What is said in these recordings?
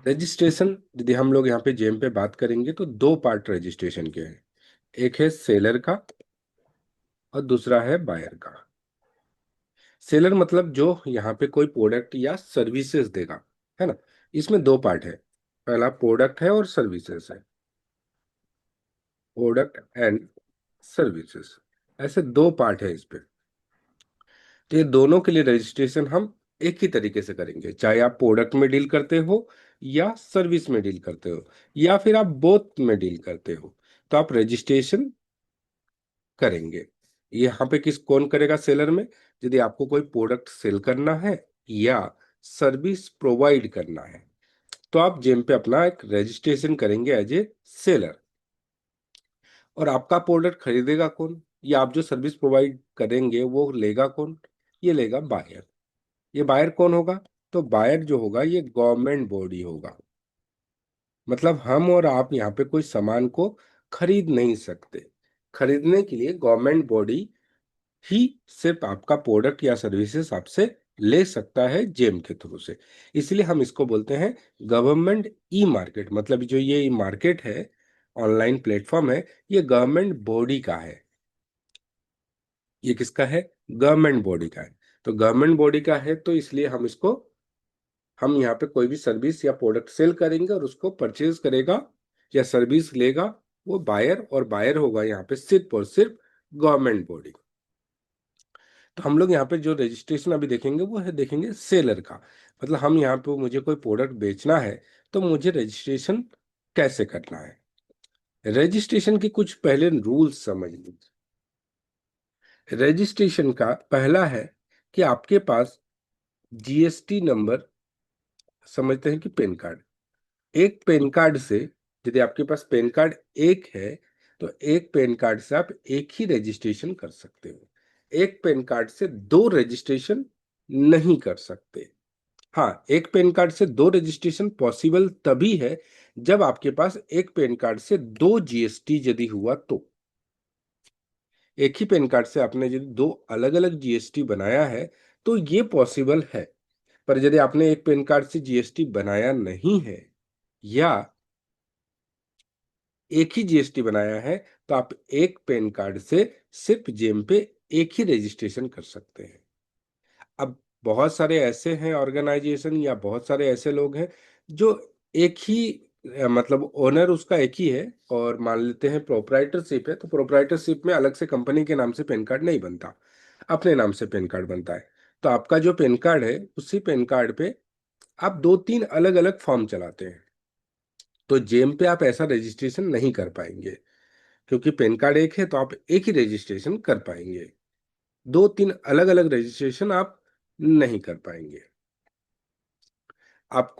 Registration यदि हम लोग यहाँ पे जेम पे बात करेंगे तो दो पार्ट रजिस्ट्रेशन के हैं। एक है सेलर का और दूसरा है बायर का। सेलर मतलब जो यहाँ पे कोई प्रोडक्ट या सर्विसेज देगा, है ना। इसमें दो पार्ट है, पहला प्रोडक्ट है और सर्विसेज है। प्रोडक्ट एंड सर्विसेज, ऐसे दो पार्ट है इस पे। तो ये दोनों के लिए रजिस्ट्रेशन हम एक ही तरीके से करेंगे, चाहे आप प्रोडक्ट में डील करते हो या सर्विस में डील करते हो या फिर आप बोथ में डील करते हो, तो आप रजिस्ट्रेशन करेंगे। यहाँ पे किस कौन करेगा सेलर में? यदि आपको कोई प्रोडक्ट सेल करना है या सर्विस प्रोवाइड करना है तो आप जेम पे अपना एक रजिस्ट्रेशन करेंगे एज ए सेलर। और आपका प्रोडक्ट खरीदेगा कौन, या आप जो सर्विस प्रोवाइड करेंगे वो लेगा कौन? ये लेगा बायर। ये बायर कौन होगा? तो बायर जो होगा ये गवर्नमेंट बॉडी होगा। मतलब हम और आप यहाँ पे कोई सामान को खरीद नहीं सकते। खरीदने के लिए गवर्नमेंट बॉडी ही सिर्फ आपका प्रोडक्ट या सर्विसेज आपसे ले सकता है जेम के थ्रू से। इसलिए हम इसको बोलते हैं गवर्नमेंट ई मार्केट। मतलब जो ये ई मार्केट है, ऑनलाइन प्लेटफॉर्म है, ये गवर्नमेंट बॉडी का है। ये किसका है? गवर्नमेंट बॉडी का है। तो गवर्नमेंट बॉडी का है तो इसलिए हम यहाँ पे कोई भी सर्विस या प्रोडक्ट सेल करेंगे और उसको परचेज करेगा या सर्विस लेगा वो बायर, और बायर होगा यहाँ पे सिर्फ और सिर्फ गवर्नमेंट बॉडी। तो हम लोग यहाँ पे जो रजिस्ट्रेशन अभी देखेंगे वो है, देखेंगे सेलर का। मतलब हम यहाँ पे मुझे कोई प्रोडक्ट बेचना है तो मुझे रजिस्ट्रेशन कैसे करना है। रजिस्ट्रेशन के कुछ पहले रूल्स समझ लीजिए। रजिस्ट्रेशन का पहला है कि आपके पास जीएसटी नंबर, समझते हैं कि पैन कार्ड। एक पैन कार्ड से, यदि आपके पास पैन कार्ड एक है तो एक पैन कार्ड से आप एक ही रजिस्ट्रेशन कर सकते हो। एक पैन कार्ड से दो रजिस्ट्रेशन नहीं कर सकते। हाँ, एक पैन कार्ड से दो रजिस्ट्रेशन पॉसिबल तभी है जब आपके पास एक पैन कार्ड से दो जीएसटी यदि हुआ तो। एक ही पैन कार्ड से आपने यदि दो अलग अलग जीएसटी बनाया है तो ये पॉसिबल है। पर यदि आपने एक पैन कार्ड से जीएसटी बनाया नहीं है या एक ही जीएसटी बनाया है तो आप एक पैन कार्ड से सिर्फ जेम पे एक ही रजिस्ट्रेशन कर सकते हैं। अब बहुत सारे ऐसे हैं ऑर्गेनाइजेशन या बहुत सारे ऐसे लोग हैं जो एक ही मतलब ओनर उसका एक ही है, और मान लेते हैं प्रोप्राइटरशिप है तो प्रोप्राइटरशिप में अलग से कंपनी के नाम से पैन कार्ड नहीं बनता, अपने नाम से पैन कार्ड बनता है। तो आपका जो पैन कार्ड है उसी पैन कार्ड पे आप दो तीन अलग अलग फॉर्म चलाते हैं, तो जेम पे आप ऐसा रजिस्ट्रेशन नहीं कर पाएंगे। क्योंकि पैन कार्ड एक है तो आप एक ही रजिस्ट्रेशन कर पाएंगे, दो तीन अलग अलग रजिस्ट्रेशन आप नहीं कर पाएंगे। आप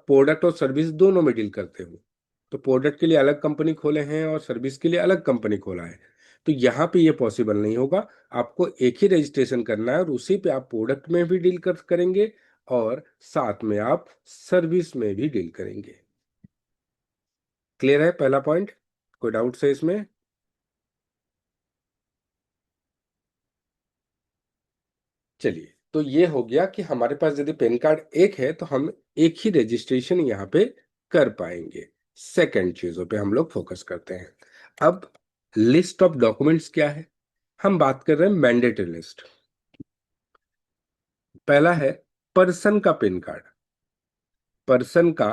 प्रोडक्ट और सर्विस दोनों में डील करते हो तो प्रोडक्ट के लिए अलग कंपनी खोले हैं और सर्विस के लिए अलग कंपनी खोला है, तो यहाँ पे ये पॉसिबल नहीं होगा। आपको एक ही रजिस्ट्रेशन करना है और उसी पे आप प्रोडक्ट में भी डील करेंगे और साथ में आप सर्विस में भी डील करेंगे। क्लियर है पहला पॉइंट? कोई डाउट्स है इसमें? चलिए, तो ये हो गया कि हमारे पास यदि पैन कार्ड एक है तो हम एक ही रजिस्ट्रेशन यहाँ पे कर पाएंगे। सेकंड चीजों पे हम लोग फोकस करते हैं। अब लिस्ट ऑफ डॉक्यूमेंट्स क्या है? हम बात कर रहे हैं मैंडेटरी लिस्ट। पहला है पर्सन का पैन कार्ड। पर्सन का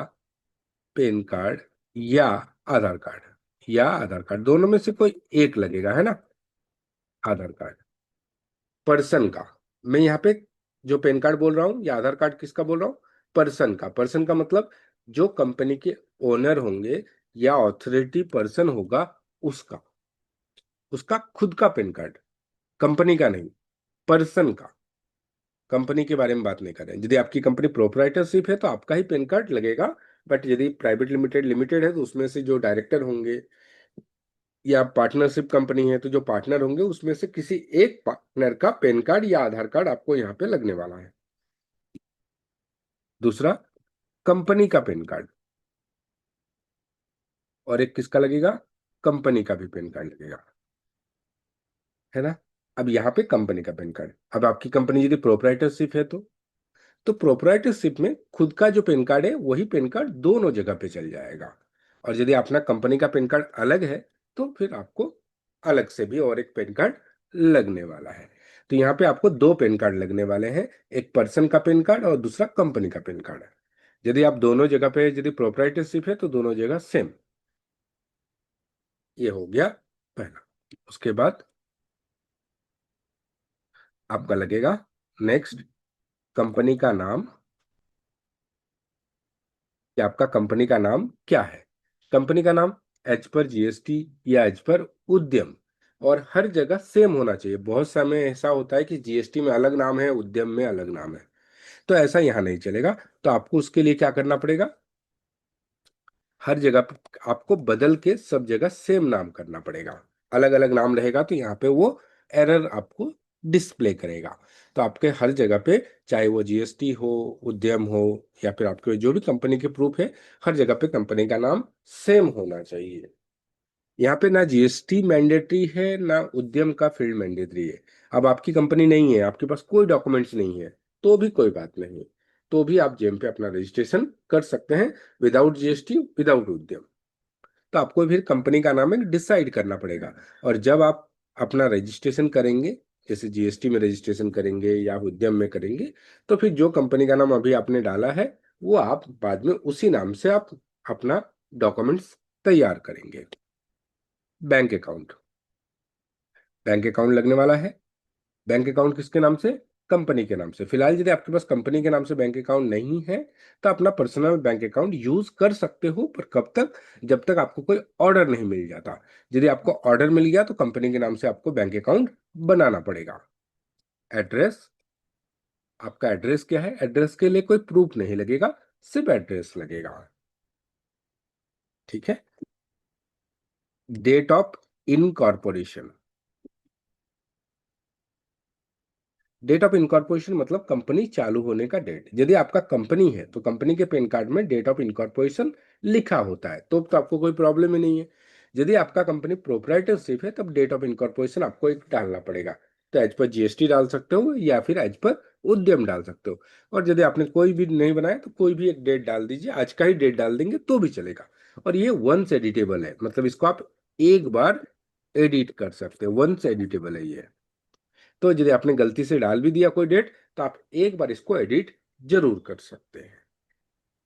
पैन कार्ड या आधार कार्ड, या आधार कार्ड दोनों में से कोई एक लगेगा, है ना। आधार कार्ड पर्सन का, मैं यहाँ पे जो पैन कार्ड बोल रहा हूँ या आधार कार्ड किसका बोल रहा हूँ? पर्सन का। पर्सन का मतलब जो कंपनी के ओनर होंगे या ऑथोरिटी पर्सन होगा उसका, उसका खुद का पैन कार्ड, कंपनी का नहीं, पर्सन का। कंपनी के बारे में बात नहीं कर रहे हैं। यदि आपकी कंपनी प्रोप्राइटरशिप है तो आपका ही पैन कार्ड लगेगा, बट यदि प्राइवेट लिमिटेड लिमिटेड है तो उसमें से जो डायरेक्टर होंगे, या पार्टनरशिप कंपनी है तो जो पार्टनर होंगे उसमें से किसी एक पार्टनर का पैन कार्ड या आधार कार्ड आपको यहाँ पे लगने वाला है। दूसरा, कंपनी का पैन कार्ड, और एक किसका लगेगा? कंपनी का भी पैन कार्ड लगेगा, है ना। अब यहाँ पे कंपनी का पैन कार्ड, अब आपकी कंपनी यदि प्रोप्राइटरशिप है तो तो प्रोप्राइटरशिप में खुद का जो पैन कार्ड है वही पैन कार्ड दोनों जगह पे चल जाएगा। और यदि अपना कंपनी का पैन कार्ड अलग है तो फिर आपको अलग से भी और एक पैन कार्ड लगने वाला है। तो यहाँ पे आपको दो पैन कार्ड लगने वाले हैं, एक पर्सन का पैन कार्ड और दूसरा कंपनी का पैन कार्ड है। यदि आप दोनों जगह पे यदि प्रोप्राइटरशिप है तो दोनों जगह सेम। ये हो गया पहला। उसके बाद आपका लगेगा नेक्स्ट कंपनी का नाम, कि आपका कंपनी का नाम क्या है। कंपनी का नाम एज पर जीएसटी या एज पर उद्यम, और हर जगह सेम होना चाहिए। बहुत समय ऐसा होता है कि जीएसटी में अलग नाम है, उद्यम में अलग नाम है, तो ऐसा यहाँ नहीं चलेगा। तो आपको उसके लिए क्या करना पड़ेगा, हर जगह आपको बदल के सब जगह सेम नाम करना पड़ेगा। अलग अलग नाम रहेगा तो यहाँ पे वो एरर आपको डिस्प्ले करेगा। तो आपके हर जगह पे, चाहे वो जीएसटी हो, उद्यम हो, या फिर आपके जो भी कंपनी के प्रूफ है, हर जगह पे कंपनी का नाम सेम होना चाहिए। यहाँ पे ना जीएसटी मैंडेटरी है ना उद्यम का फील्ड मैंडेटरी है। अब आपकी कंपनी नहीं है, आपके पास कोई डॉक्यूमेंट्स नहीं है, तो भी कोई बात नहीं, तो भी आप जेम पे अपना रजिस्ट्रेशन कर सकते हैं, विदाउट जीएसटी, विदाउट उद्यम। तो आपको फिर कंपनी का नाम एक डिसाइड करना पड़ेगा। और जब आप अपना रजिस्ट्रेशन करेंगे, जैसे जीएसटी में रजिस्ट्रेशन करेंगे या उद्यम में करेंगे, तो फिर जो कंपनी का नाम अभी आपने डाला है वो आप बाद में उसी नाम से आप अपना डॉक्यूमेंट्स तैयार करेंगे। बैंक अकाउंट, बैंक अकाउंट लगने वाला है। बैंक अकाउंट किसके नाम से, कंपनी के नाम से। फिलहाल यदि आपके पास कंपनी के नाम से बैंक अकाउंट नहीं है तो अपना पर्सनल बैंक अकाउंट यूज कर सकते हो, पर कब तक, जब तक आपको कोई ऑर्डर नहीं मिल जाता। यदि आपको ऑर्डर मिल गया तो कंपनी के नाम से आपको बैंक अकाउंट बनाना पड़ेगा। एड्रेस, आपका एड्रेस क्या है, एड्रेस के लिए कोई प्रूफ नहीं लगेगा, सिर्फ एड्रेस लगेगा। ठीक है। Date of incorporation, date of incorporation मतलब कंपनी चालू होने का डेट। यदि आपका कंपनी है तो कंपनी के पैन कार्ड में डेट ऑफ इनकॉर्पोरेशन लिखा होता है, तो आपको कोई प्रॉब्लम ही नहीं है। यदि आपका कंपनी प्रोप्राइटरशिप है तब डेट ऑफ इनकॉर्पोरेशन आपको एक डालना पड़ेगा। तो एज पर जीएसटी डाल सकते हो या फिर एज पर उद्यम डाल सकते हो। और यदि आपने कोई भी नहीं बनाया तो कोई भी एक डेट डाल दीजिए, आज का ही डेट डाल देंगे तो भी चलेगा। और ये वंस एडिटेबल है, मतलब इसको आप एक बार एडिट कर सकते हो, वंस एडिटेबल है ये। तो यदि आपने गलती से डाल भी दिया कोई डेट तो आप एक बार इसको एडिट जरूर कर सकते हैं,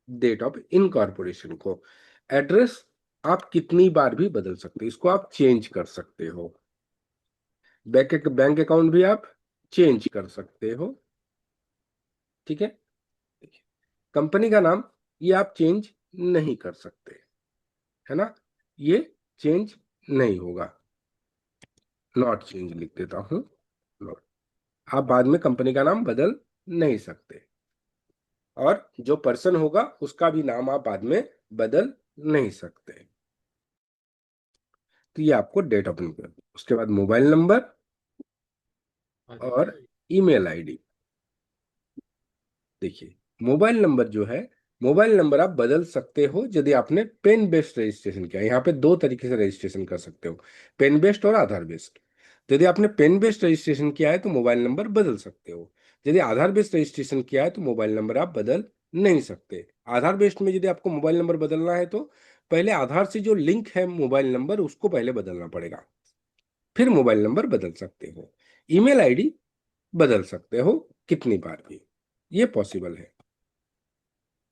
डेट ऑफ इनकॉर्पोरेशन को। एड्रेस आप कितनी बार भी बदल सकते हो, इसको आप चेंज कर सकते हो। बैंक बैंक अकाउंट भी आप चेंज कर सकते हो। ठीक है। कंपनी का नाम ये आप चेंज नहीं कर सकते, है ना, ये चेंज नहीं होगा। नॉट चेंज लिख देता हूं, नॉट। आप बाद में कंपनी का नाम बदल नहीं सकते। और जो पर्सन होगा उसका भी नाम आप बाद में बदल नहीं सकते। तो ये आपको डेट ऑफ इनकम, उसके बाद मोबाइल नंबर और ईमेल आईडी। देखिए, मोबाइल नंबर जो है, मोबाइल नंबर आप बदल सकते हो यदि आपने पेन बेस्ड रजिस्ट्रेशन किया। यहाँ पे दो तरीके से रजिस्ट्रेशन कर सकते हो, पेन बेस्ड और आधार बेस्ड। तो यदि आपने पेन बेस्ड रजिस्ट्रेशन किया है तो मोबाइल नंबर बदल सकते हो। यदि आधार बेस्ड रजिस्ट्रेशन किया है तो मोबाइल नंबर आप बदल नहीं सकते। आधार बेस्ड में यदि आपको मोबाइल नंबर बदलना है तो पहले आधार से जो लिंक है मोबाइल नंबर उसको पहले बदलना पड़ेगा, फिर मोबाइल नंबर बदल सकते हो। ईमेल आईडी बदल सकते हो कितनी बार भी, ये पॉसिबल है।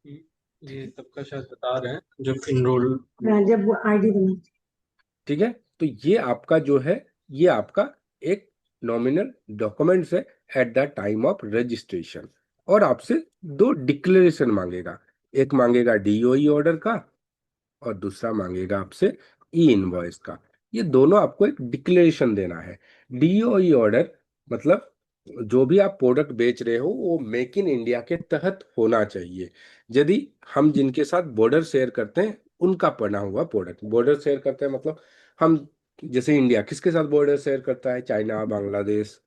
ठीक ये है। सबका शायद बता रहे हैं जब इनरोल। जब वो आईडी बना। ठीक है। तो ये आपका जो है, ये आपका एक नॉमिनल डॉक्यूमेंट्स है at the time of registration. और आपसे दो डिक्लेरेशन मांगेगा, एक मांगेगा डीओई ऑर्डर का और दूसरा मांगेगा आपसे ई इनवॉइस का। ये दोनों आपको एक डिक्लेरेशन देना है। डीओई ऑर्डर मतलब जो भी आप प्रोडक्ट बेच रहे हो वो मेक इन इंडिया के तहत होना चाहिए। यदि हम जिनके साथ बॉर्डर शेयर करते हैं उनका बना हुआ प्रोडक्ट, बॉर्डर शेयर करते हैं मतलब हम, जैसे इंडिया किसके साथ बॉर्डर शेयर करता है, चाइना, बांग्लादेश,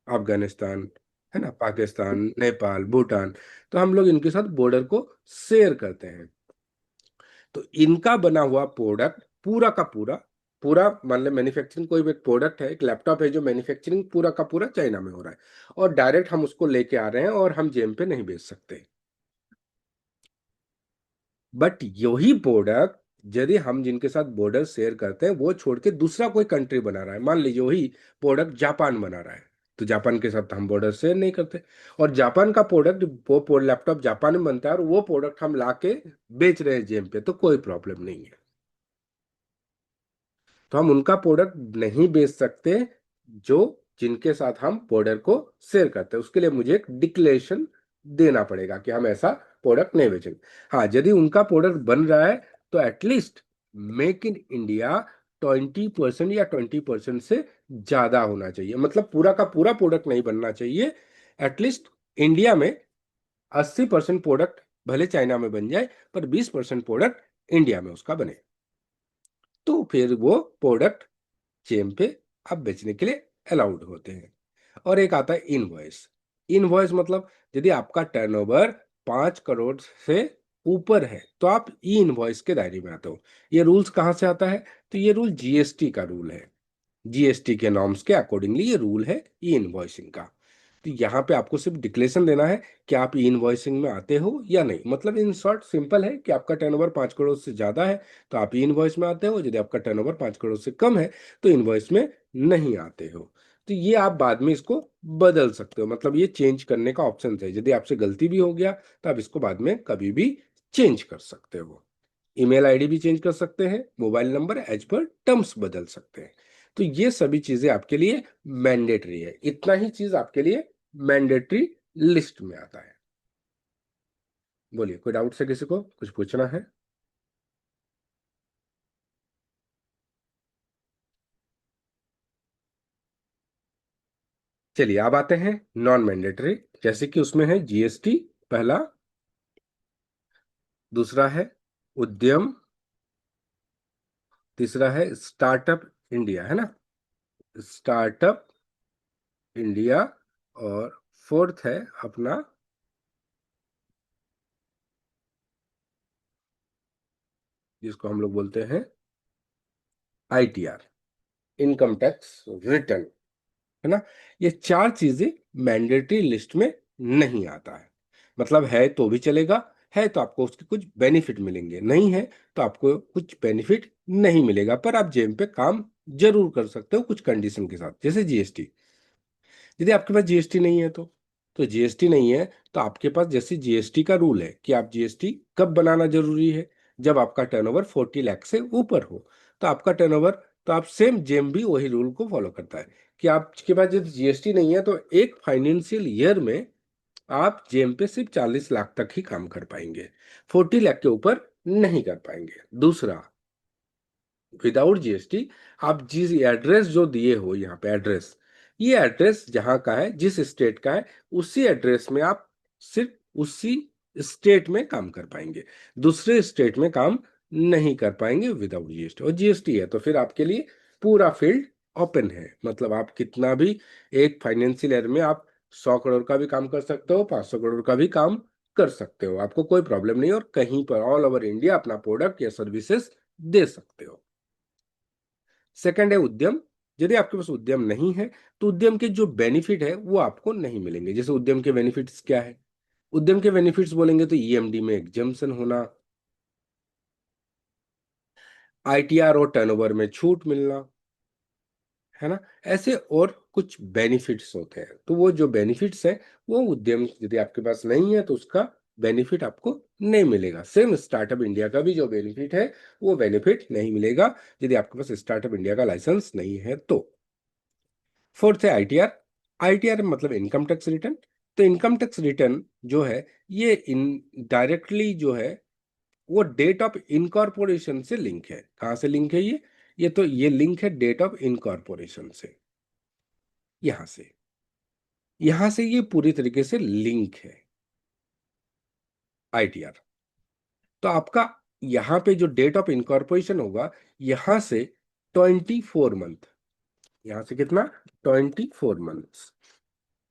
अफगानिस्तान, है ना, पाकिस्तान, नेपाल, भूटान। तो हम लोग इनके साथ बॉर्डर को शेयर करते हैं। तो इनका बना हुआ प्रोडक्ट पूरा का पूरा पूरा मान ले मैन्युफैक्चरिंग कोई भी एक प्रोडक्ट है, एक लैपटॉप है जो मैन्युफैक्चरिंग पूरा का पूरा चाइना में हो रहा है, और डायरेक्ट हम उसको लेके आ रहे हैं और हम जेम पे नहीं बेच सकते। बट यही प्रोडक्ट यदि हम जिनके साथ बॉर्डर शेयर करते हैं वो छोड़ के दूसरा कोई कंट्री बना रहा है, मान लीजिए वही प्रोडक्ट जापान बना रहा है, तो जापान के साथ हम बॉर्डर शेयर नहीं करते, और जापान का प्रोडक्ट, वो लैपटॉप जापान में बनता है और वो प्रोडक्ट हम ला के बेच रहे हैं जेम पे, तो कोई प्रॉब्लम नहीं है। तो हम उनका प्रोडक्ट नहीं बेच सकते जो जिनके साथ हम बॉर्डर को शेयर करते हैं, उसके लिए मुझे एक डिक्लेरेशन देना पड़ेगा कि हम ऐसा प्रोडक्ट नहीं बेचेंगे। हाँ, यदि उनका प्रोडक्ट बन रहा है तो एटलीस्ट मेक इन इंडिया 20% या 20% से ज्यादा होना चाहिए, मतलब पूरा का पूरा प्रोडक्ट नहीं बनना चाहिए। एटलीस्ट इंडिया में 80% प्रोडक्ट भले चाइना में बन जाए, पर 20% प्रोडक्ट इंडिया में उसका बने, तो फिर वो प्रोडक्ट चेम पे आप बेचने के लिए अलाउड होते हैं। और एक आता है इनवॉइस। इनवॉइस मतलब यदि आपका टर्नओवर 5 करोड़ से ऊपर है तो आप ई इनवॉइस के दायरे में आते हो। ये रूल्स कहाँ से आता है? तो ये रूल जीएसटी का रूल है। जीएसटी के नॉर्म्स के अकॉर्डिंगली ये रूल है ई इनवॉइसिंग का। तो यहाँ पे आपको सिर्फ डिक्लेरेशन देना है कि आप ई इनवॉइसिंग में आते हो या नहीं। मतलब इन शॉर्ट सिंपल है कि आपका टर्नओवर 5 करोड़ से ज्यादा है तो आप ई इनवॉइस में आते हो, यदि आपका टर्नओवर 5 करोड़ से कम है तो इनवॉइस में नहीं आते हो। तो ये आप बाद में इसको बदल सकते हो, मतलब ये चेंज करने का ऑप्शन है। यदि आपसे गलती भी हो गया तो आप इसको बाद में कभी भी चेंज कर सकते हो। ईमेल आईडी भी चेंज कर सकते हैं, mobile number as per terms बदल सकते हैं। तो ये सभी चीजें आपके लिए मैंडेटरी है, इतना ही चीज आपके लिए मैंडेटरी लिस्ट में आता है। बोलिए, कोई डाउट से किसी को कुछ पूछना है? चलिए अब आते हैं नॉन मैंडेटरी, जैसे कि उसमें है जीएसटी पहला, दूसरा है उद्यम, तीसरा है स्टार्टअप इंडिया, है ना, स्टार्टअप इंडिया, और फोर्थ है अपना जिसको हम लोग बोलते हैं आईटीआर, इनकम टैक्स रिटर्न, है ना। ये चार चीजें मैंडेटरी लिस्ट में नहीं आता है। मतलब है तो भी चलेगा, है तो आपको उसके कुछ बेनिफिट मिलेंगे, नहीं है तो आपको कुछ बेनिफिट नहीं मिलेगा, पर आप जेम पे काम जरूर कर सकते हो कुछ कंडीशन के साथ, जैसे जीएसटी। यदि आपके पास जीएसटी नहीं है तो जीएसटी नहीं है तो आपके पास, जैसे जीएसटी का रूल है कि आप जीएसटी कब बनाना जरूरी है, जब आपका टर्नओवर 40 लाख से ऊपर हो। तो आपका टर्नओवर, तो आप सेम जेम भी वही रूल को फॉलो करता है कि आपके पास यदि जीएसटी नहीं है तो एक फाइनेंशियल ईयर में आप जेम पे सिर्फ 40 लाख तक ही काम कर पाएंगे, 40 लाख के ऊपर नहीं कर पाएंगे। दूसरा, विदाउट जीएसटी आप जिस एड्रेस जो दिए हो यहाँ पे एड्रेस, ये एड्रेस जहाँ का है, जिस स्टेट का है, उसी एड्रेस में आप सिर्फ उसी स्टेट में काम कर पाएंगे, दूसरे स्टेट में काम नहीं कर पाएंगे विदाउट जीएसटी। और जीएसटी है तो फिर आपके लिए पूरा फील्ड ओपन है, मतलब आप कितना भी एक फाइनेंशियल ईयर में आप 100 करोड़ का भी काम कर सकते हो, 500 करोड़ का भी काम कर सकते हो, आपको कोई प्रॉब्लम नहीं, और कहीं पर ऑल ओवर इंडिया अपना प्रोडक्ट या सर्विसेज दे सकते हो। सेकंड है उद्यम। यदि आपके पास उद्यम नहीं है तो उद्यम के जो बेनिफिट है वो आपको नहीं मिलेंगे। जैसे उद्यम के बेनिफिट्स क्या है? उद्यम के बेनिफिट्स बोलेंगे तो ईएमडी में एग्जम्पशन होना, आईटीआर और टर्नओवर में छूट मिलना, है ना, ऐसे और कुछ बेनिफिट्स होते हैं। तो वो जो बेनिफिट्स है वो उद्यम यदि आपके पास नहीं है तो उसका बेनिफिट आपको नहीं मिलेगा। सेम स्टार्टअप इंडिया का भी जो बेनिफिट है वो बेनिफिट नहीं मिलेगा यदि आपके पास स्टार्टअप इंडिया का लाइसेंस नहीं है तो। फोर्थ है आईटीआर। आईटीआर मतलब इनकम टैक्स रिटर्न। तो इनकम टैक्स रिटर्न जो है ये इन डायरेक्टली जो है वो डेट ऑफ इनकॉर्पोरेशन से लिंक है। कहाँ से लिंक है ये तो ये लिंक है डेट ऑफ इनकॉर्पोरेशन से, यहां से ये पूरी तरीके से लिंक है आईटीआर। तो आपका यहाँ पे जो डेट ऑफ इनकॉर्पोरेशन होगा, यहां से 24 मंथ, यहां से कितना, 24 मंथ्स,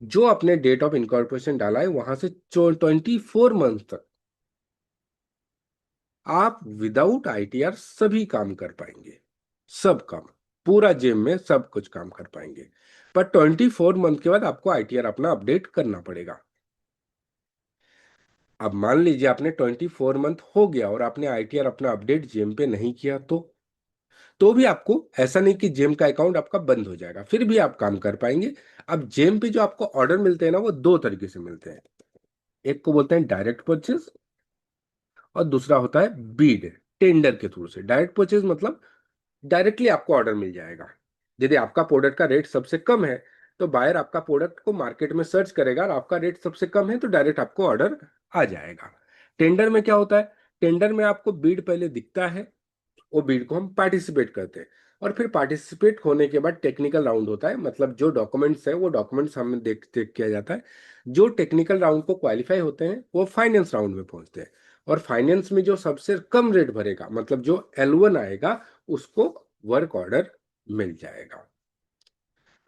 जो अपने डेट ऑफ इनकॉर्पोरेशन डाला है वहां से 24 मंथ तक आप विदाउट आईटीआर सभी काम कर पाएंगे, सब काम, पूरा जेम में सब कुछ काम कर पाएंगे। पर 24 मंथ के बाद आपको आईटीआर अपना अपडेट करना पड़ेगा। अब मान लीजिए आपने 24 मंथ हो गया और आपने आईटीआर अपना अपडेट जेम पे नहीं किया, तो भी आपको ऐसा नहीं कि जेम का अकाउंट आपका बंद हो जाएगा, फिर भी आप काम कर पाएंगे। अब जेम पे जो आपको ऑर्डर मिलते हैं ना, वो दो तरीके से मिलते हैं। एक को बोलते हैं डायरेक्ट परचेज और दूसरा होता है बीड, टेंडर के थ्रू से। डायरेक्ट परचेज मतलब डायरेक्टली आपको ऑर्डर मिल जाएगा। यदि आपका प्रोडक्ट का रेट सबसे कम है तो बायर आपका प्रोडक्ट को मार्केट में सर्च करेगा, और आपका रेट सबसे कम है तो डायरेक्ट आपको ऑर्डर आ जाएगा। टेंडर में क्या होता है? टेंडर में आपको बीड पहले दिखता है, वो बीड को हम पार्टिसिपेट करते हैं, और फिर पार्टिसिपेट होने के बाद टेक्निकल राउंड होता है। मतलब जो डॉक्यूमेंट्स है वो डॉक्यूमेंट्स हमें देख देख किया जाता है। जो टेक्निकल राउंड को क्वालिफाई होते हैं वो फाइनेंस राउंड में पहुंचते हैं, और फाइनेंस में जो सबसे कम रेट भरेगा, मतलब जो L1 आएगा, उसको वर्क ऑर्डर मिल जाएगा।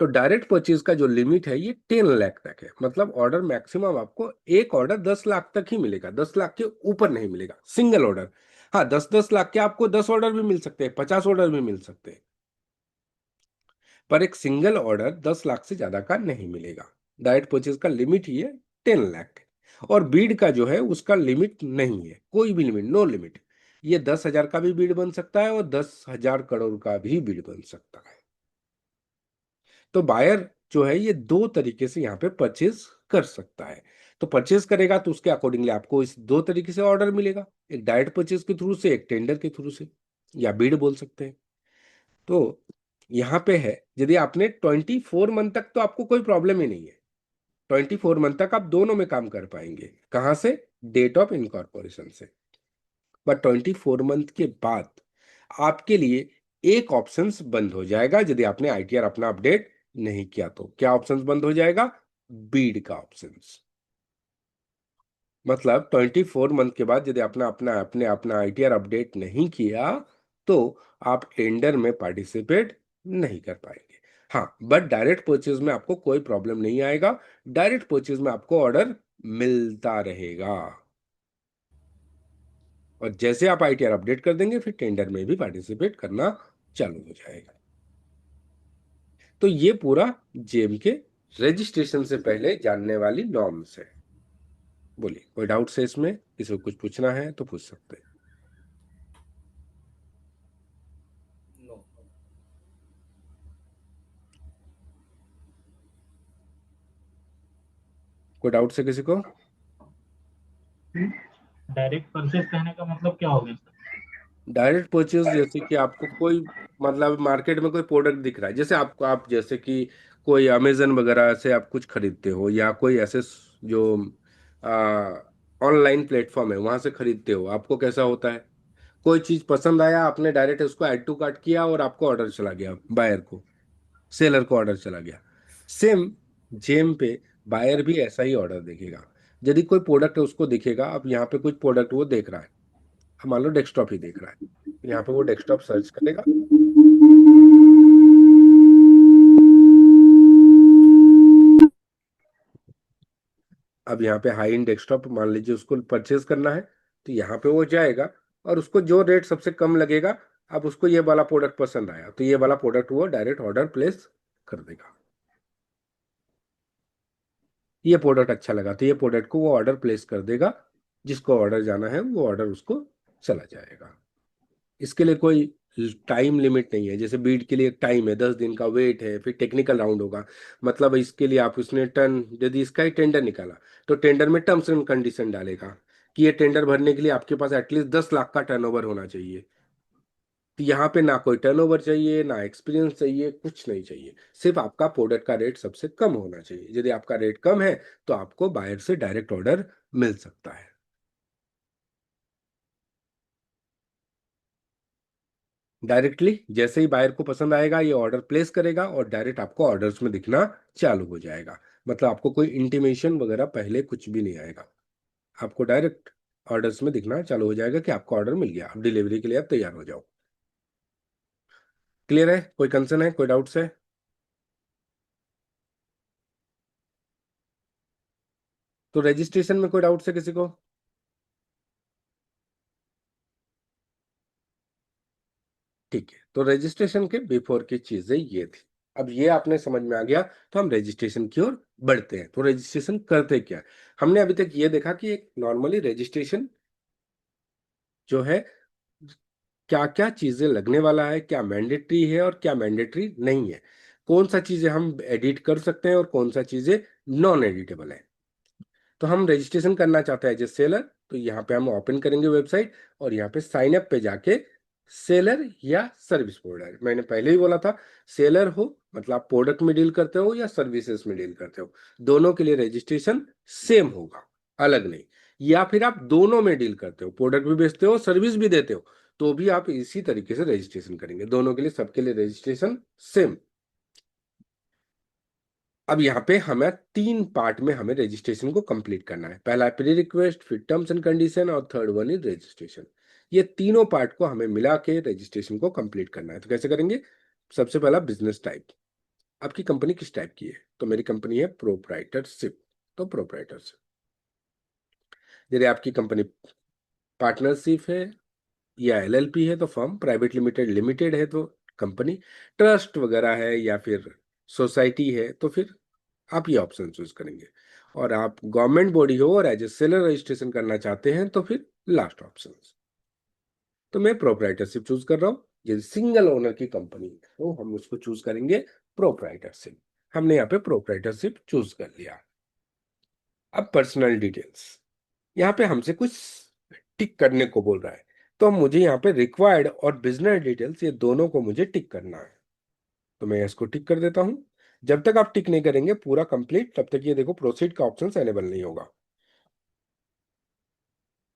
तो डायरेक्ट परचेज का जो लिमिट है ये 10 लाख तक है। मतलब ऑर्डर मैक्सिमम आपको एक ऑर्डर 10 लाख तक ही मिलेगा, 10 लाख के ऊपर नहीं मिलेगा सिंगल ऑर्डर। हाँ, 10-10 लाख के आपको 10 ऑर्डर भी मिल सकते हैं, 50 ऑर्डर भी मिल सकते हैं, पर एक सिंगल ऑर्डर 10 लाख से ज्यादा का नहीं मिलेगा। डायरेक्ट परचेज का लिमिट ही है 10 लाख। और बीड का जो है उसका लिमिट नहीं है, कोई भी लिमिट, नो लिमिट। ये 10,000 का भी बीड बन सकता है और 10,000 करोड़ का भी बीड बन सकता है। तो बायर जो है ये दो तरीके से यहाँ पे परचेज कर सकता है। तो परचेज करेगा तो उसके अकॉर्डिंगली आपको इस दो तरीके से ऑर्डर मिलेगा, एक डायरेक्ट परचेज के थ्रू से, एक टेंडर के थ्रू से, या बीड बोल सकते हैं। तो यहाँ पे है, यदि आपने 24 मंथ तक, तो आपको कोई प्रॉब्लम ही नहीं है। 24 मंथ तक आप दोनों में काम कर पाएंगे। कहाँ से? डेट ऑफ इनकॉर्पोरेशन से। बट 24 मंथ के बाद आपके लिए एक ऑप्शन बंद हो जाएगा, यदि आपने आईटीआर अपना अपडेट नहीं किया तो। क्या ऑप्शन बंद हो जाएगा? बीड का ऑप्शन। मतलब 24 मंथ के बाद यदि अपना अपना आपने अपना आईटीआर अपडेट नहीं किया तो आप टेंडर में पार्टिसिपेट नहीं कर पाएंगे। हाँ, बट डायरेक्ट परचेज में आपको कोई प्रॉब्लम नहीं आएगा। डायरेक्ट परचेज में आपको ऑर्डर मिलता रहेगा, और जैसे आप आईटीआर अपडेट कर देंगे फिर टेंडर में भी पार्टिसिपेट करना चालू हो जाएगा। तो ये पूरा जेम के रजिस्ट्रेशन से पहले जानने वाली नॉर्म्स है। बोलिए, कोई डाउट्स है इसमें? किसी को कुछ पूछना है तो पूछ सकते हैं। कोई डाउट्स है किसी को? डायरेक्ट परचेज कहने का मतलब क्या हो गया सर? डायरेक्ट परचेज जैसे कि आपको कोई, मतलब मार्केट में कोई प्रोडक्ट दिख रहा है, जैसे आपको, आप जैसे कि कोई अमेजन वगैरह से आप कुछ खरीदते हो, या कोई ऐसे जो ऑनलाइन प्लेटफॉर्म है वहां से खरीदते हो, आपको कैसा होता है? कोई चीज पसंद आया, आपने डायरेक्ट उसको ऐड टू कार्ट किया और आपको ऑर्डर चला गया, बायर को, सेलर को ऑर्डर चला गया। सेम जेम पे बायर भी ऐसा ही ऑर्डर देखेगा। यदि कोई प्रोडक्ट है उसको दिखेगा, अब यहाँ पे कुछ प्रोडक्ट वो देख रहा है, अब मान लो डेस्कटॉप ही देख रहा है, यहाँ पे वो डेस्कटॉप सर्च करेगा। अब यहाँ पे हाई एंड डेस्कटॉप मान लीजिए उसको परचेज करना है, तो यहाँ पे वो जाएगा और उसको जो रेट सबसे कम लगेगा, अब उसको ये वाला प्रोडक्ट पसंद आया तो ये वाला प्रोडक्ट वो डायरेक्ट ऑर्डर प्लेस कर देगा। ये प्रोडक्ट अच्छा लगा तो ये प्रोडक्ट को वो ऑर्डर प्लेस कर देगा, जिसको ऑर्डर जाना है वो ऑर्डर उसको चला जाएगा। इसके लिए कोई टाइम लिमिट नहीं है। जैसे बीड के लिए एक टाइम है, 10 दिन का वेट है, फिर टेक्निकल राउंड होगा। मतलब इसके लिए आप उसने टर्न, यदि इसका ही टेंडर निकाला तो टेंडर में टर्म्स एंड कंडीशन डालेगा कि ये टेंडर भरने के लिए आपके पास एटलीस्ट 10 लाख का टर्नओवर होना चाहिए। तो यहाँ पे ना कोई टर्नओवर चाहिए, ना एक्सपीरियंस चाहिए, कुछ नहीं चाहिए, सिर्फ आपका प्रोडक्ट का रेट सबसे कम होना चाहिए। यदि आपका रेट कम है तो आपको बायर से डायरेक्ट ऑर्डर मिल सकता है। डायरेक्टली जैसे ही बायर को पसंद आएगा ये ऑर्डर प्लेस करेगा और डायरेक्ट आपको ऑर्डर्स में दिखना चालू हो जाएगा। मतलब आपको कोई इंटीमेशन वगैरह पहले कुछ भी नहीं आएगा, आपको डायरेक्ट ऑर्डर्स में दिखना चालू हो जाएगा कि आपको ऑर्डर मिल गया, अब डिलीवरी के लिए आप तैयार हो जाओ। क्लियर है? कोई कंसर्न है, कोई डाउट्स है? तो रजिस्ट्रेशन में कोई डाउट्स है किसी को? ठीक है, तो रजिस्ट्रेशन के बिफोर की चीजें ये थी। अब ये आपने समझ में आ गया, तो हम रजिस्ट्रेशन की ओर बढ़ते हैं। तो रजिस्ट्रेशन करते क्या है? हमने अभी तक ये देखा कि एक नॉर्मली रजिस्ट्रेशन जो है, क्या क्या चीजें लगने वाला है, क्या मैंडेटरी है और क्या मैंडेटरी नहीं है, कौन सा चीजें हम एडिट कर सकते हैं और कौन सा चीजें नॉन एडिटेबल है। तो हम रजिस्ट्रेशन करना चाहते हैं एज ए सेलर, तो यहाँ पे हम ओपन करेंगे वेबसाइट और यहाँ पे साइन अप पे जाके सेलर या सर्विस प्रोवाइडर, मैंने पहले ही बोला था, सेलर हो मतलब आप प्रोडक्ट में डील करते हो या सर्विसेज में डील करते हो, दोनों के लिए रजिस्ट्रेशन सेम होगा, अलग नहीं। या फिर आप दोनों में डील करते हो, प्रोडक्ट भी बेचते हो सर्विस भी देते हो, तो भी आप इसी तरीके से रजिस्ट्रेशन करेंगे, दोनों के लिए, सबके लिए रजिस्ट्रेशन सेम। अब यहाँ पे हमें 3 पार्ट में हमें रजिस्ट्रेशन को कंप्लीट करना है। पहला है प्री रिक्वेस्ट, फिर टर्म्स एंड कंडीशन और थर्ड वन इज रजिस्ट्रेशन। ये तीनों पार्ट को हमें मिला के रजिस्ट्रेशन को कंप्लीट करना है। तो कैसे करेंगे? सबसे पहला बिजनेस टाइप, आपकी कंपनी किस टाइप की है? तो मेरी कंपनी है प्रोप्राइटरशिप, तो प्रोप्राइटरशिप। यदि आपकी कंपनी पार्टनरशिप है या एलएलपी है तो फर्म, प्राइवेट लिमिटेड लिमिटेड है तो कंपनी, ट्रस्ट वगैरह है या फिर सोसाइटी है तो फिर आप ये ऑप्शन चूज करेंगे। और आप गवर्नमेंट बॉडी हो और एज ए सेलर रजिस्ट्रेशन करना चाहते हैं तो फिर लास्ट ऑप्शन। तो मैं प्रोप्राइटरशिप चूज कर रहा हूँ। यदि सिंगल ओनर की कंपनी है तो हम उसको चूज करेंगे प्रोप्राइटरशिप। हमने यहाँ पे प्रोप्राइटरशिप चूज कर लिया। अब पर्सनल डिटेल्स, यहाँ पे हमसे कुछ टिक करने को बोल रहा है, तो मुझे यहाँ पे रिक्वायर्ड और बिजनेस डिटेल्स, ये दोनों को मुझे टिक करना है। तो मैं इसको टिक कर देता हूं। जब तक आप टिक नहीं करेंगे पूरा कंप्लीट, तब तक ये देखो प्रोसीड का ऑप्शन एनेबल नहीं होगा।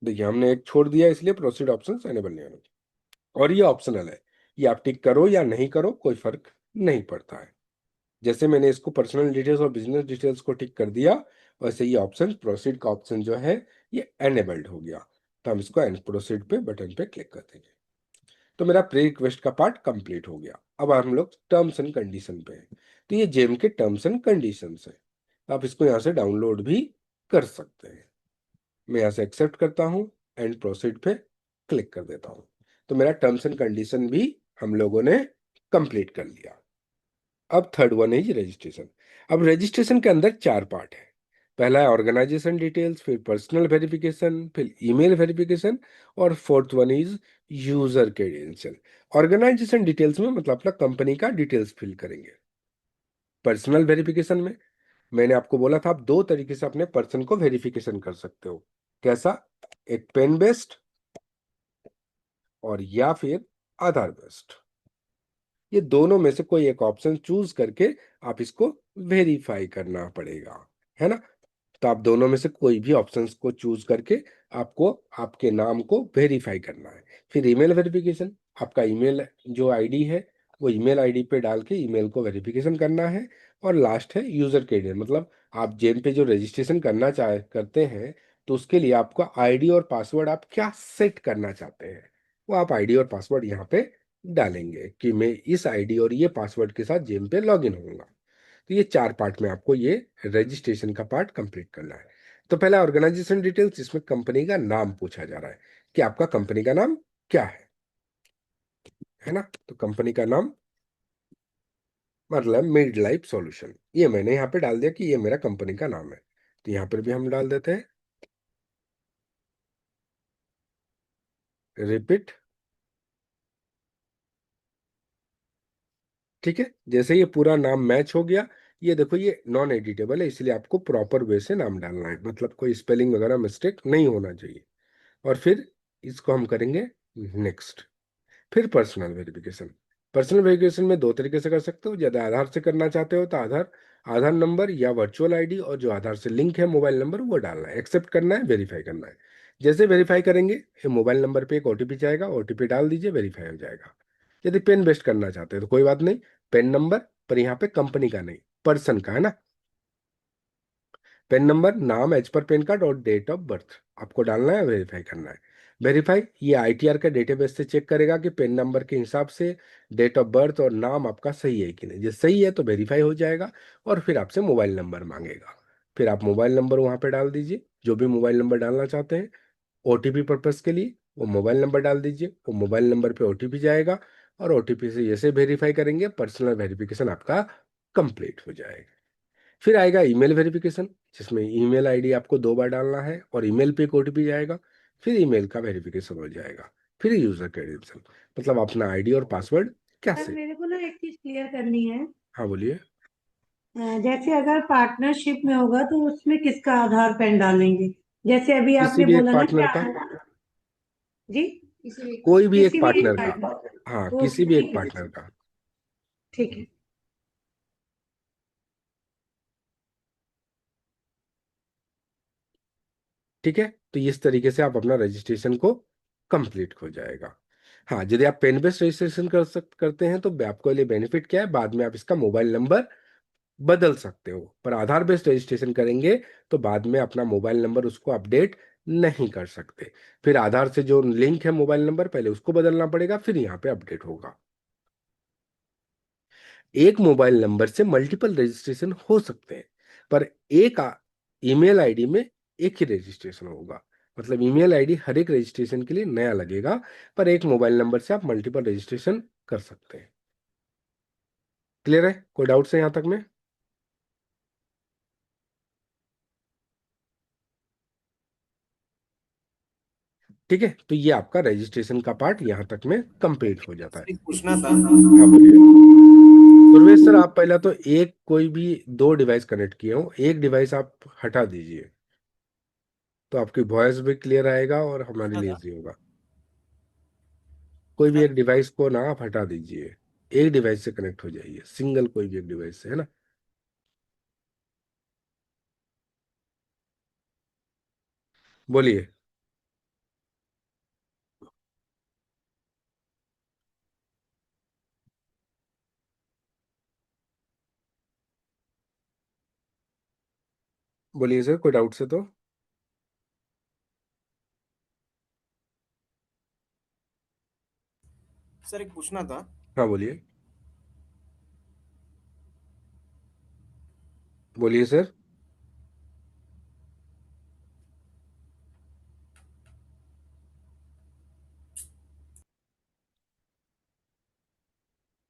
देखिए हमने एक छोड़ दिया, इसलिए प्रोसीड ऑप्शन एनेबल नहीं होगा। और ये ऑप्शनल है, ये आप टिक करो या नहीं करो कोई फर्क नहीं पड़ता है। जैसे मैंने इसको पर्सनल डिटेल्स और बिजनेस डिटेल्स को टिक कर दिया, वैसे ये ऑप्शन प्रोसीड का ऑप्शन जो है ये एनेबल्ड हो गया। तो हम इसको प्रोसीड पे बटन पे क्लिक कर देंगे। तो मेरा प्री रिक्वेस्ट का पार्ट कंप्लीट हो गया। अब हम लोग टर्म्स एंड कंडीशन पे हैं। तो ये जेम के टर्म्स एंड कंडीशंस है, आप इसको यहाँ से डाउनलोड भी कर सकते हैं। मैं यहाँ से एक्सेप्ट करता हूँ एंड प्रोसीड पे क्लिक कर देता हूँ। तो मेरा टर्म्स एंड कंडीशन भी हम लोगों ने कंप्लीट कर लिया। अब थर्ड वन है रजिस्ट्रेशन। अब रजिस्ट्रेशन के अंदर 4 पार्ट है। पहला है ऑर्गेनाइजेशन डिटेल्स, फिर पर्सनल वेरिफिकेशन, फिर ईमेल वेरिफिकेशन और fourth one is user credential. Organisation details में मतलब अपना कंपनी का डिटेल्स फिल करेंगे। पर्सनल वेरिफिकेशन में मैंने आपको बोला था आप 2 तरीके से अपने पर्सन को वेरिफिकेशन कर सकते हो। कैसा? एक पेन बेस्ड और या फिर आधार बेस्ड। ये दोनों में से कोई एक ऑप्शन चूज करके आप इसको वेरीफाई करना पड़ेगा, है ना? तो आप दोनों में से कोई भी ऑप्शंस को चूज करके आपको आपके नाम को वेरीफाई करना है। फिर ईमेल वेरिफिकेशन, आपका ईमेल जो आईडी है वो ईमेल आईडी पे डाल के ईमेल को वेरिफिकेशन करना है। और लास्ट है यूजर क्रेडेंशियल, मतलब आप जेम पे जो रजिस्ट्रेशन करना चाह करते हैं तो उसके लिए आपका आईडी और पासवर्ड आप क्या सेट करना चाहते हैं, वो आप आईडी और पासवर्ड यहाँ पे डालेंगे कि मैं इस आईडी और ये पासवर्ड के साथ जेम पे लॉग इन होऊंगा। तो ये 4 पार्ट में आपको ये रजिस्ट्रेशन का पार्ट कंप्लीट करना है। तो पहला ऑर्गेनाइजेशन डिटेल्स, जिसमें कंपनी का नाम पूछा जा रहा है कि आपका कंपनी का नाम क्या है ना? तो कंपनी का नाम मतलब मिड लाइफ सॉल्यूशन, ये मैंने यहाँ पे डाल दिया कि ये मेरा कंपनी का नाम है। तो यहाँ पर भी हम डाल देते हैं रिपीट। ठीक है, जैसे ये पूरा नाम मैच हो गया, ये देखो ये नॉन एडिटेबल है, इसलिए आपको प्रॉपर वे से नाम डालना है, मतलब कोई स्पेलिंग वगैरह मिस्टेक नहीं होना चाहिए। और फिर इसको हम करेंगे नेक्स्ट। फिर पर्सनल वेरिफिकेशन। पर्सनल वेरिफिकेशन में 2 तरीके से कर सकते हो। यदि आधार से करना चाहते हो तो आधार आधार नंबर या वर्चुअल आईडी और जो आधार से लिंक है मोबाइल नंबर वो डालना है, एक्सेप्ट करना है, वेरीफाई करना है। जैसे वेरीफाई करेंगे फिर मोबाइल नंबर पे एक ओटीपी जाएगा, ओटीपी डाल दीजिए, वेरीफाई हो जाएगा। यदि पेन बेस्ट करना चाहते हैं तो कोई बात नहीं, पेन नंबर पर यहाँ पे कंपनी का नहीं पर्सन का है ना। पेन नंबर, नाम एज पर पेन कार्ड और डेट ऑफ बर्थ आपको डालना है, वेरीफाई करना है। वेरीफाई ये आईटीआर का डेटाबेस से चेक करेगा कि पेन नंबर के हिसाब से डेट ऑफ बर्थ और नाम आपका सही है कि नहीं। जो सही है तो वेरीफाई हो जाएगा और फिर आपसे मोबाइल नंबर मांगेगा। फिर आप मोबाइल नंबर वहाँ पे डाल दीजिए, जो भी मोबाइल नंबर डालना चाहते हैं। ओटीपी पर्पस के लिए वो मोबाइल नंबर डाल दीजिए, वो मोबाइल नंबर पे ओटीपी जाएगा। और ओटीपी से जैसे वेरीफाई करेंगे पर्सनल वेरिफिकेशन आपका कंप्लीट हो जाएगा। फिर आएगा ईमेल वेरिफिकेशन, जिसमें ईमेल आईडी आपको 2 बार डालना है और ईमेल पे एक ओटीपी जाएगा। फिर ईमेल का वेरिफिकेशन हो जाएगा। फिर यूजर क्रेडेंशियल, मतलब अपना आईडी और पासवर्ड सर कैसे। मेरे को ना एक चीज क्लियर करनी है। हाँ बोलिए। जैसे अगर पार्टनरशिप में होगा तो उसमें किसका आधार पैन डालेंगे? जैसे अभी किसी आपने भी एक बोला ना कि पार्टनर का, जी कोई भी एक किसी भी एक पार्टनर का। पार्टनर। हाँ, ओके किसी भी एक ठीक है, पार्टनर का। ठीक है। ठीक है, तो इस तरीके से आप अपना रजिस्ट्रेशन को कंप्लीट हो जाएगा। हाँ, यदि आप पेन बेस्ड रजिस्ट्रेशन करते हैं तो आपको लिए बेनिफिट क्या है, बाद में आप इसका मोबाइल नंबर बदल सकते हो। पर आधार बेस्ड रजिस्ट्रेशन करेंगे तो बाद में अपना मोबाइल नंबर उसको अपडेट नहीं कर सकते। फिर आधार से जो लिंक है मोबाइल नंबर, पहले उसको बदलना पड़ेगा, फिर यहाँ पे अपडेट होगा। एक मोबाइल नंबर से मल्टीपल रजिस्ट्रेशन हो सकते हैं, पर एक ईमेल आईडी में एक ही रजिस्ट्रेशन होगा। मतलब ईमेल आईडी हर एक रजिस्ट्रेशन के लिए नया लगेगा, पर एक मोबाइल नंबर से आप मल्टीपल रजिस्ट्रेशन कर सकते हैं। क्लियर है? कोई डाउट्स है यहाँ तक में? ठीक है, तो ये आपका रजिस्ट्रेशन का पार्ट यहाँ तक में कंप्लीट हो जाता है। एक पूछना था। हाँ बोलिए। गुरवेश सर, आप पहला तो एक कोई भी 2 डिवाइस कनेक्ट किए हो, एक डिवाइस आप हटा दीजिए, तो आपकी वॉइस भी क्लियर आएगा और हमारे पूछना लिए था। इजी होगा। कोई भी सर एक डिवाइस को ना आप हटा दीजिए, एक डिवाइस से कनेक्ट हो जाइए, सिंगल कोई भी एक डिवाइस से, है ना। बोलिए। बोलिए सर, कोई डाउट से तो। सर एक पूछना था। हाँ बोलिए। बोलिए सर।